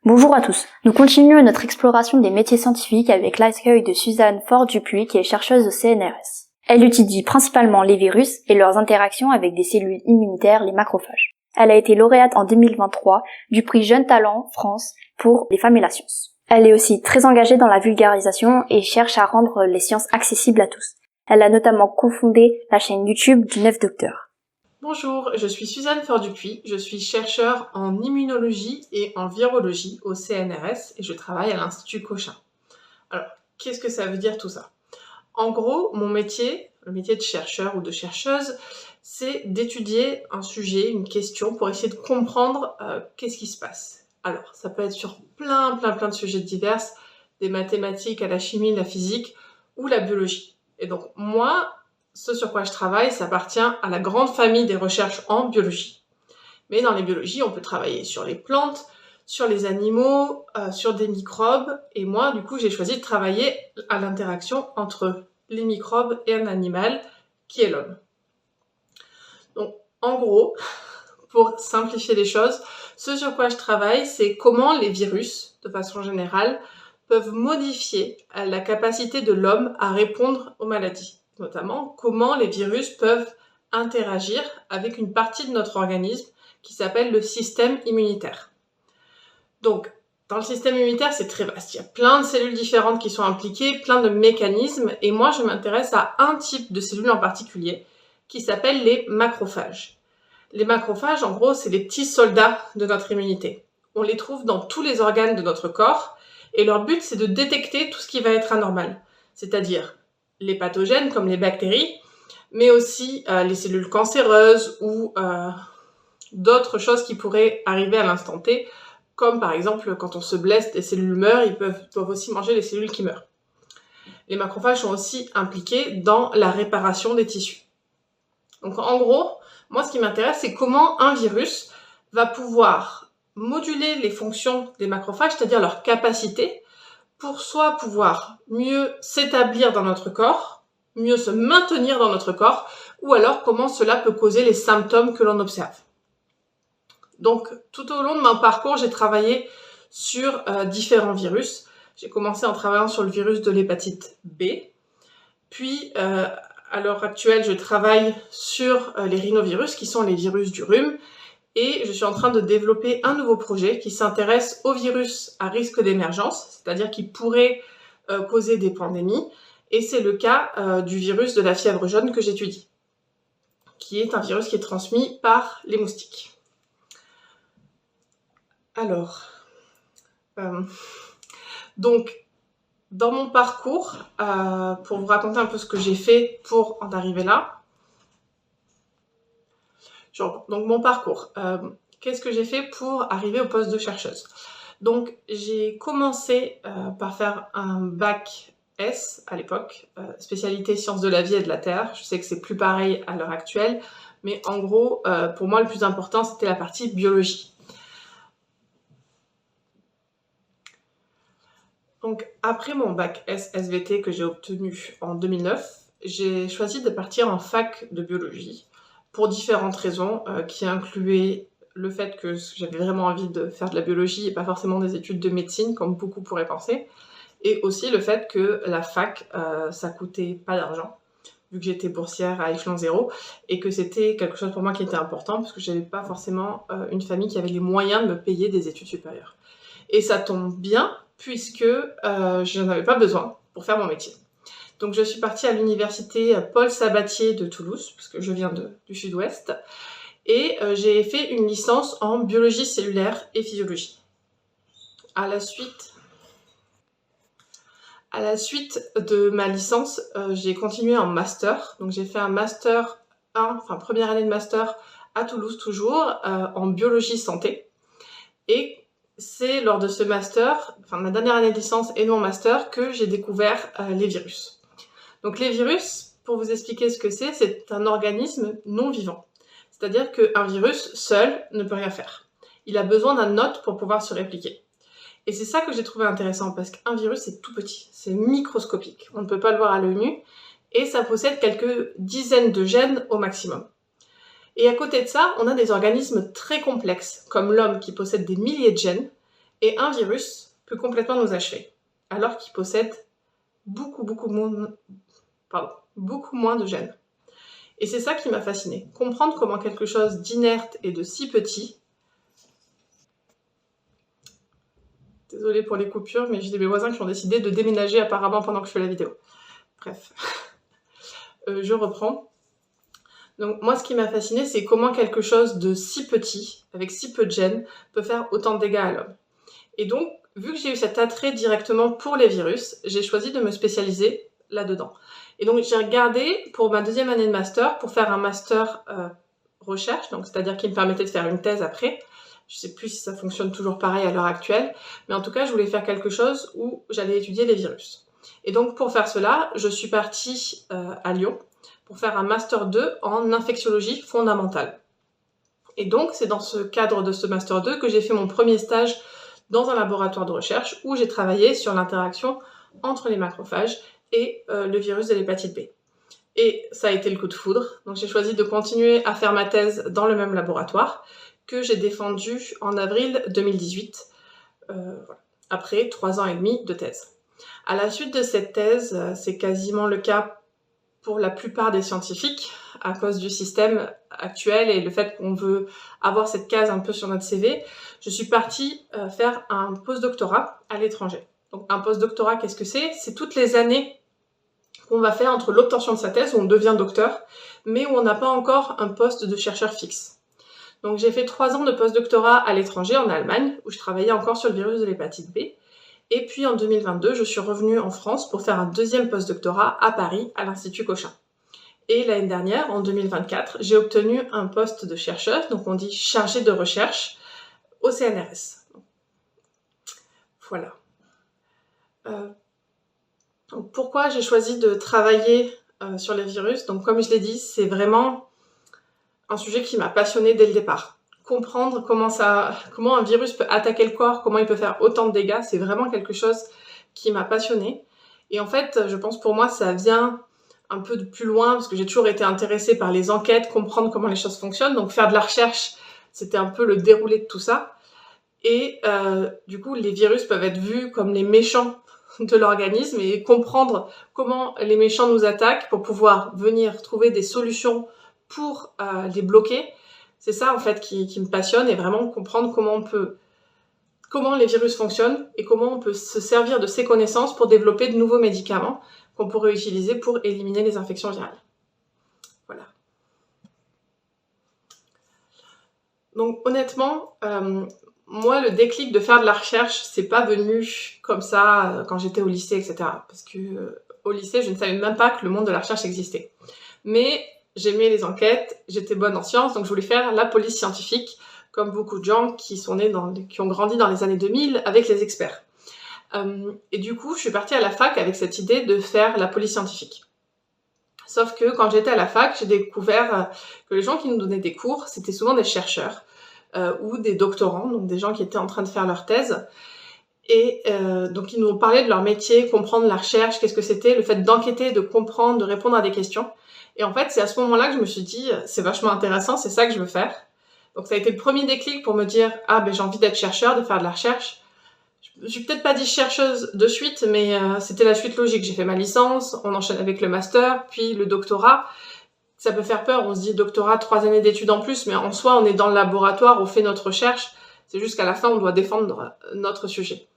Bonjour à tous, nous continuons notre exploration des métiers scientifiques avec l'accueil de Suzanne Faure-Dupuis qui est chercheuse au CNRS. Elle étudie principalement les virus et leurs interactions avec des cellules immunitaires, les macrophages. Elle a été lauréate en 2023 du prix Jeune Talent France pour les femmes et la science. Elle est aussi très engagée dans la vulgarisation et cherche à rendre les sciences accessibles à tous. Elle a notamment cofondé la chaîne YouTube du 9 Docteur. Bonjour, je suis Suzanne Faure-Dupuis, je suis chercheure en immunologie et en virologie au CNRS et je travaille à l'Institut Cochin. Alors, qu'est-ce que ça veut dire tout ça? En gros, mon métier, le métier de chercheur ou de chercheuse, c'est d'étudier un sujet, une question pour essayer de comprendre qu'est-ce qui se passe. Alors, ça peut être sur plein de sujets divers, des mathématiques à la chimie, la physique ou la biologie. Et donc, moi, ce sur quoi je travaille, ça appartient à la grande famille des recherches en biologie. Mais dans les biologies, on peut travailler sur les plantes, sur les animaux, sur des microbes. Et moi, du coup, j'ai choisi de travailler à l'interaction entre les microbes et un animal, qui est l'homme. Donc, en gros, pour simplifier les choses, ce sur quoi je travaille, c'est comment les virus, de façon générale, peuvent modifier la capacité de l'homme à répondre aux maladies. Notamment comment les virus peuvent interagir avec une partie de notre organisme qui s'appelle le système immunitaire. Donc, dans le système immunitaire, c'est très vaste. Il y a plein de cellules différentes qui sont impliquées, plein de mécanismes, et moi, je m'intéresse à un type de cellules en particulier qui s'appelle les macrophages. Les macrophages, en gros, c'est les petits soldats de notre immunité. On les trouve dans tous les organes de notre corps, et leur but, c'est de détecter tout ce qui va être anormal, c'est-à-dire les pathogènes comme les bactéries, mais aussi les cellules cancéreuses ou d'autres choses qui pourraient arriver à l'instant T, comme par exemple quand on se blesse, les cellules meurent, ils doivent aussi manger les cellules qui meurent. Les macrophages sont aussi impliqués dans la réparation des tissus. Donc en gros, moi ce qui m'intéresse, c'est comment un virus va pouvoir moduler les fonctions des macrophages, c'est-à-dire leur capacité, pour soit pouvoir mieux s'établir dans notre corps, mieux se maintenir dans notre corps, ou alors comment cela peut causer les symptômes que l'on observe. Donc, tout au long de mon parcours, j'ai travaillé sur différents virus. J'ai commencé en travaillant sur le virus de l'hépatite B, puis à l'heure actuelle, je travaille sur les rhinovirus, qui sont les virus du rhume, et je suis en train de développer un nouveau projet qui s'intéresse aux virus à risque d'émergence, c'est-à-dire qui pourraient causer des pandémies, et c'est le cas du virus de la fièvre jaune que j'étudie, qui est un virus qui est transmis par les moustiques. Alors, donc, dans mon parcours, pour vous raconter un peu ce que j'ai fait pour en arriver là, donc mon parcours, qu'est-ce que j'ai fait pour arriver au poste de chercheuse? Donc j'ai commencé par faire un bac S à l'époque, spécialité sciences de la vie et de la terre. Je sais que c'est plus pareil à l'heure actuelle, mais en gros, pour moi le plus important c'était la partie biologie. Donc après mon bac S SVT que j'ai obtenu en 2009, j'ai choisi de partir en fac de biologie pour différentes raisons qui incluaient le fait que j'avais vraiment envie de faire de la biologie et pas forcément des études de médecine comme beaucoup pourraient penser, et aussi le fait que la fac ça coûtait pas d'argent vu que j'étais boursière à échelon 0 et que c'était quelque chose pour moi qui était important parce que j'avais pas forcément une famille qui avait les moyens de me payer des études supérieures. Et ça tombe bien puisque je n'en avais pas besoin pour faire mon métier. Donc je suis partie à l'université Paul Sabatier de Toulouse, parce que je viens du sud-ouest, et j'ai fait une licence en biologie cellulaire et physiologie. À la suite de ma licence, j'ai continué en master, donc j'ai fait un master 1, enfin première année de master à Toulouse toujours, en biologie santé, et c'est lors de ce master, enfin ma dernière année de licence et de mon master, que j'ai découvert les virus. Donc les virus, pour vous expliquer ce que c'est un organisme non vivant. C'est-à-dire qu'un virus seul ne peut rien faire. Il a besoin d'un hôte pour pouvoir se répliquer. Et c'est ça que j'ai trouvé intéressant, parce qu'un virus c'est tout petit, c'est microscopique. On ne peut pas le voir à l'œil nu, et ça possède quelques dizaines de gènes au maximum. Et à côté de ça, on a des organismes très complexes, comme l'homme qui possède des milliers de gènes, Et un virus peut complètement nous achever, alors qu'il possède beaucoup moins de gènes. Et c'est ça qui m'a fascinée, comprendre comment quelque chose d'inerte et de si petit. Désolée pour les coupures, mais j'ai mes voisins qui ont décidé de déménager apparemment pendant que je fais la vidéo. Bref, je reprends. Donc moi, ce qui m'a fascinée, c'est comment quelque chose de si petit, avec si peu de gènes, peut faire autant de dégâts à l'homme. Et donc, vu que j'ai eu cet attrait directement pour les virus, j'ai choisi de me spécialiser là-dedans. Et donc, j'ai regardé pour ma deuxième année de master, pour faire un master recherche, donc c'est-à-dire qui me permettait de faire une thèse après. Je sais plus si ça fonctionne toujours pareil à l'heure actuelle, mais en tout cas, je voulais faire quelque chose où j'allais étudier les virus. Et donc, pour faire cela, je suis partie à Lyon pour faire un master 2 en infectiologie fondamentale. Et donc, c'est dans ce cadre de ce master 2 que j'ai fait mon premier stage dans un laboratoire de recherche où j'ai travaillé sur l'interaction entre les macrophages et le virus de l'hépatite B. Et ça a été le coup de foudre, donc j'ai choisi de continuer à faire ma thèse dans le même laboratoire que j'ai défendu en avril 2018, après 3 ans et demi de thèse. À la suite de cette thèse, c'est quasiment le cas pour la plupart des scientifiques, à cause du système actuel et le fait qu'on veut avoir cette case un peu sur notre CV, je suis partie faire un postdoctorat à l'étranger. Donc un postdoctorat, qu'est-ce que c'est? C'est toutes les années qu'on va faire entre l'obtention de sa thèse, où on devient docteur, mais où on n'a pas encore un poste de chercheur fixe. Donc j'ai fait 3 ans de postdoctorat à l'étranger, en Allemagne, où je travaillais encore sur le virus de l'hépatite B. Et puis en 2022, je suis revenue en France pour faire un deuxième postdoctorat à Paris, à l'Institut Cochin. Et l'année dernière, en 2024, j'ai obtenu un poste de chercheuse, donc on dit chargée de recherche, au CNRS. Voilà. Donc pourquoi j'ai choisi de travailler sur les virus? Donc comme je l'ai dit, c'est vraiment un sujet qui m'a passionnée dès le départ. Comprendre comment un virus peut attaquer le corps, comment il peut faire autant de dégâts, c'est vraiment quelque chose qui m'a passionnée. Et en fait, je pense pour moi, ça vient un peu de plus loin, parce que j'ai toujours été intéressée par les enquêtes, comprendre comment les choses fonctionnent. Donc faire de la recherche, c'était un peu le déroulé de tout ça. Et du coup, les virus peuvent être vus comme les méchants de l'organisme et comprendre comment les méchants nous attaquent pour pouvoir venir trouver des solutions pour les bloquer. C'est ça en fait qui me passionne, et vraiment comprendre comment les virus fonctionnent et comment on peut se servir de ces connaissances pour développer de nouveaux médicaments qu'on pourrait utiliser pour éliminer les infections virales. Voilà. Donc honnêtement, moi le déclic de faire de la recherche, c'est pas venu comme ça quand j'étais au lycée, etc. Parce que au lycée, je ne savais même pas que le monde de la recherche existait. Mais j'aimais les enquêtes, j'étais bonne en sciences, donc je voulais faire la police scientifique, comme beaucoup de gens qui ont grandi dans les années 2000 avec les experts. Et du coup, je suis partie à la fac avec cette idée de faire la police scientifique. Sauf que quand j'étais à la fac, j'ai découvert que les gens qui nous donnaient des cours, c'était souvent des chercheurs ou des doctorants, donc des gens qui étaient en train de faire leur thèse. Et donc ils nous parlaient de leur métier, comprendre la recherche, qu'est-ce que c'était, le fait d'enquêter, de comprendre, de répondre à des questions. Et en fait, c'est à ce moment-là que je me suis dit, c'est vachement intéressant, c'est ça que je veux faire. Donc ça a été le premier déclic pour me dire, ah ben j'ai envie d'être chercheur, de faire de la recherche. Je suis peut-être pas dit chercheuse de suite, mais c'était la suite logique. J'ai fait ma licence, on enchaîne avec le master, puis le doctorat. Ça peut faire peur, on se dit doctorat, 3 années d'études en plus, mais en soi, on est dans le laboratoire, on fait notre recherche. C'est juste qu'à la fin, on doit défendre notre sujet.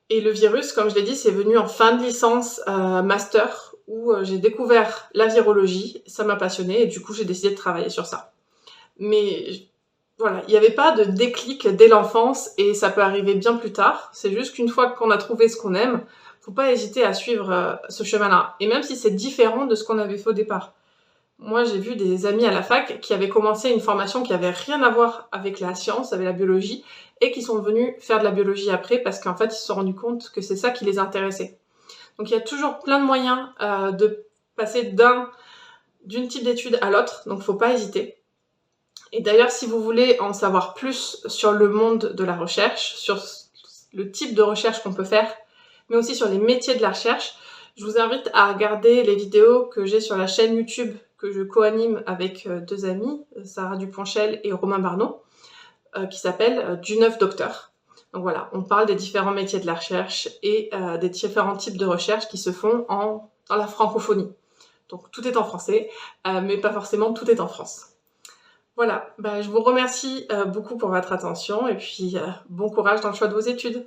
Et le virus, comme je l'ai dit, c'est venu en fin de licence master, où j'ai découvert la virologie, ça m'a passionnée, et du coup, j'ai décidé de travailler sur ça. Mais voilà, il n'y avait pas de déclic dès l'enfance, et ça peut arriver bien plus tard. C'est juste qu'une fois qu'on a trouvé ce qu'on aime, faut pas hésiter à suivre ce chemin-là. Et même si c'est différent de ce qu'on avait fait au départ. Moi, j'ai vu des amis à la fac qui avaient commencé une formation qui avait rien à voir avec la science, avec la biologie, et qui sont venus faire de la biologie après parce qu'en fait, ils se sont rendus compte que c'est ça qui les intéressait. Donc, il y a toujours plein de moyens de passer d'une type d'étude à l'autre, donc faut pas hésiter. Et d'ailleurs, si vous voulez en savoir plus sur le monde de la recherche, sur le type de recherche qu'on peut faire, mais aussi sur les métiers de la recherche, je vous invite à regarder les vidéos que j'ai sur la chaîne YouTube que je co-anime avec 2 amis, Sarah Duponchel et Romain Barneau, qui s'appelle Du 9 Docteur. Donc voilà, on parle des différents métiers de la recherche et des différents types de recherche qui se font dans la francophonie. Donc tout est en français, mais pas forcément tout est en France. Voilà, je vous remercie beaucoup pour votre attention et puis bon courage dans le choix de vos études.